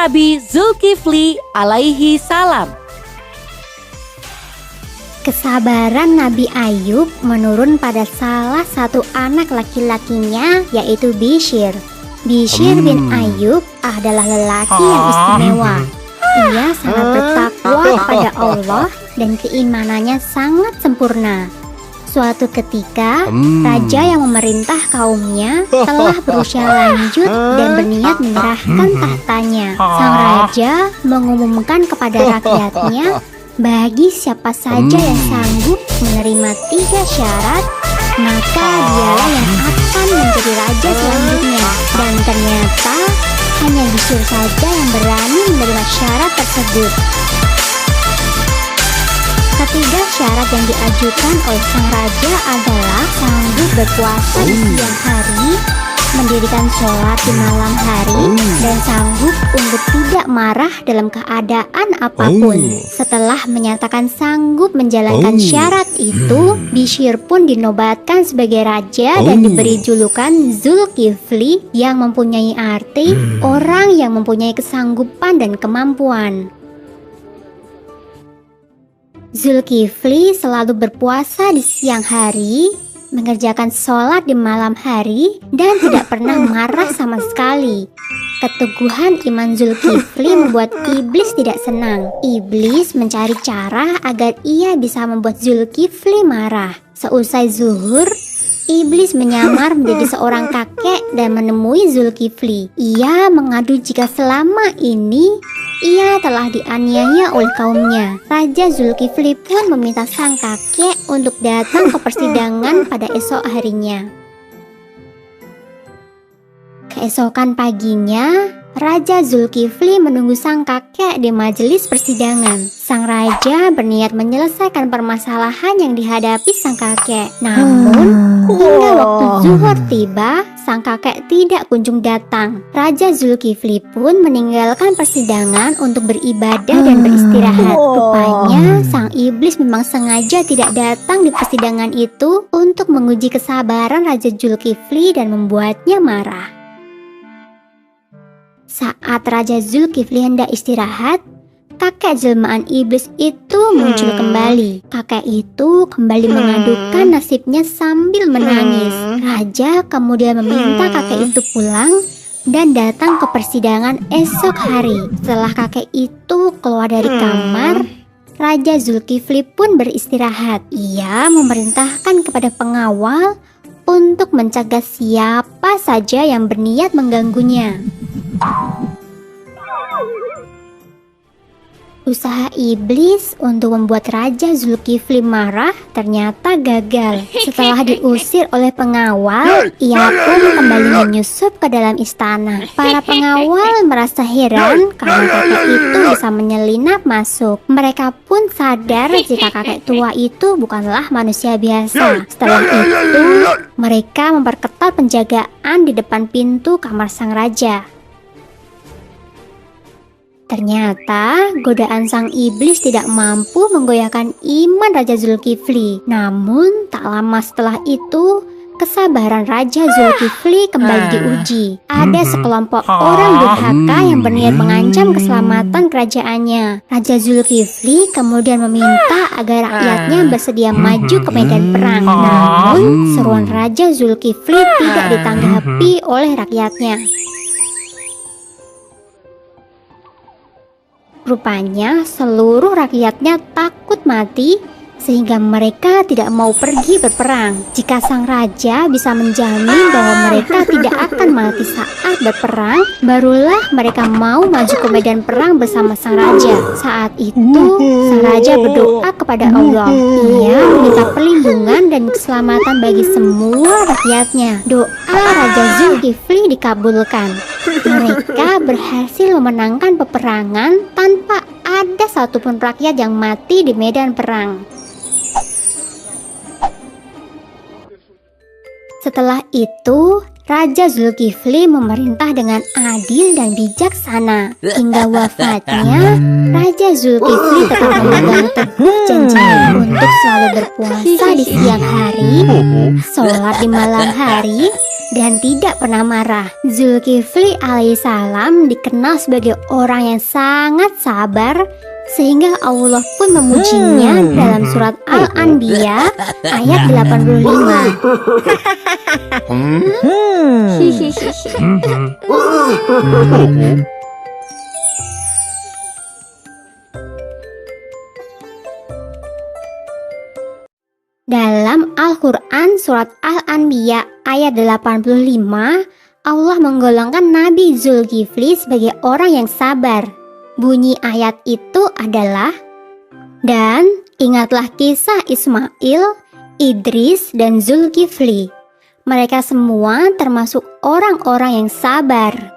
Nabi Zulkifli alaihi salam. Kesabaran Nabi Ayub menurun pada salah satu anak laki-lakinya, yaitu Bishr. Bishr bin Ayub adalah lelaki yang istimewa. Ia sangat bertakwa kepada Allah dan keimanannya sangat sempurna. Suatu ketika, raja yang memerintah kaumnya telah berusia lanjut dan berniat menyerahkan tahtanya. Sang raja mengumumkan kepada rakyatnya, bagi siapa saja yang sanggup menerima 3 syarat, maka dialah yang akan menjadi raja selanjutnya. Dan ternyata hanya Bishr saja yang berani menerima syarat tersebut. Ketiga syarat yang diajukan oleh sang raja adalah sanggup berpuasa di siang hari, mendirikan sholat di malam hari, dan sanggup untuk tidak marah dalam keadaan apapun. Setelah menyatakan sanggup menjalankan syarat itu, Bishr pun dinobatkan sebagai raja dan diberi julukan Zulkifli, yang mempunyai arti orang yang mempunyai kesanggupan dan kemampuan. Zulkifli selalu berpuasa di siang hari, mengerjakan sholat di malam hari, dan tidak pernah marah sama sekali. Keteguhan iman Zulkifli membuat iblis tidak senang. Iblis mencari cara agar ia bisa membuat Zulkifli marah. Seusai zuhur, iblis menyamar menjadi seorang kakek dan menemui Zulkifli. Ia mengadu jika selama ini ia telah dianiaya oleh kaumnya. Raja Zulkifli pun meminta sang kakek untuk datang ke persidangan pada esok harinya. Keesokan paginya, Raja Zulkifli menunggu sang kakek di majelis persidangan. Sang raja berniat menyelesaikan permasalahan yang dihadapi sang kakek. Namun, hingga waktu zuhur tiba, sang kakek tidak kunjung datang. Raja Zulkifli pun meninggalkan persidangan untuk beribadah dan beristirahat. Rupanya, sang iblis memang sengaja tidak datang di persidangan itu untuk menguji kesabaran Raja Zulkifli dan membuatnya marah. Saat Raja Zulkifli hendak istirahat, kakek jelmaan iblis itu muncul kembali. Kakek itu kembali mengadukan nasibnya sambil menangis. Raja kemudian meminta kakek itu pulang dan datang ke persidangan esok hari. Setelah kakek itu keluar dari kamar, Raja Zulkifli pun beristirahat. Ia memerintahkan kepada pengawal untuk mencegah siapa saja yang berniat mengganggunya. Usaha iblis untuk membuat Raja Zulkifli marah ternyata gagal. Setelah diusir oleh pengawal, ia pun kembali menyusup ke dalam istana. Para pengawal merasa heran karena kakek itu bisa menyelinap masuk. Mereka pun sadar jika kakek tua itu bukanlah manusia biasa. Setelah itu, mereka memperketat penjagaan di depan pintu kamar sang raja. Ternyata godaan sang iblis tidak mampu menggoyahkan iman Raja Zulkifli. Namun tak lama setelah itu, kesabaran Raja Zulkifli kembali diuji. Ada sekelompok orang durhaka yang berniat mengancam keselamatan kerajaannya. Raja Zulkifli kemudian meminta agar rakyatnya bersedia maju ke medan perang. Namun seruan Raja Zulkifli tidak ditanggapi oleh rakyatnya. Rupanya seluruh rakyatnya takut mati sehingga mereka tidak mau pergi berperang. Jika sang raja bisa menjamin bahwa mereka tidak akan mati saat berperang, barulah mereka mau maju ke medan perang bersama sang raja. Saat itu, sang raja berdoa kepada Allah. Ia meminta perlindungan dan keselamatan bagi semua rakyatnya. Doa Raja Zulkifli dikabulkan. Mereka berhasil memenangkan peperangan tanpa ada satupun rakyat yang mati di medan perang. Setelah itu, Raja Zulkifli memerintah dengan adil dan bijaksana. Hingga wafatnya, Raja Zulkifli tetap memegang teguh janjinya untuk selalu berpuasa di siang hari, sholat di malam hari, dan tidak pernah marah. Zulkifli alaihissalam dikenal sebagai orang yang sangat sabar, sehingga Allah pun memujinya dalam surat Al-Anbiya ayat 85. Dalam Al-Quran surat Al-Anbiya ayat 85, Allah menggolongkan Nabi Zulkifli sebagai orang yang sabar. Bunyi ayat itu adalah, "Dan ingatlah kisah Ismail, Idris, dan Zulkifli. Mereka semua termasuk orang-orang yang sabar."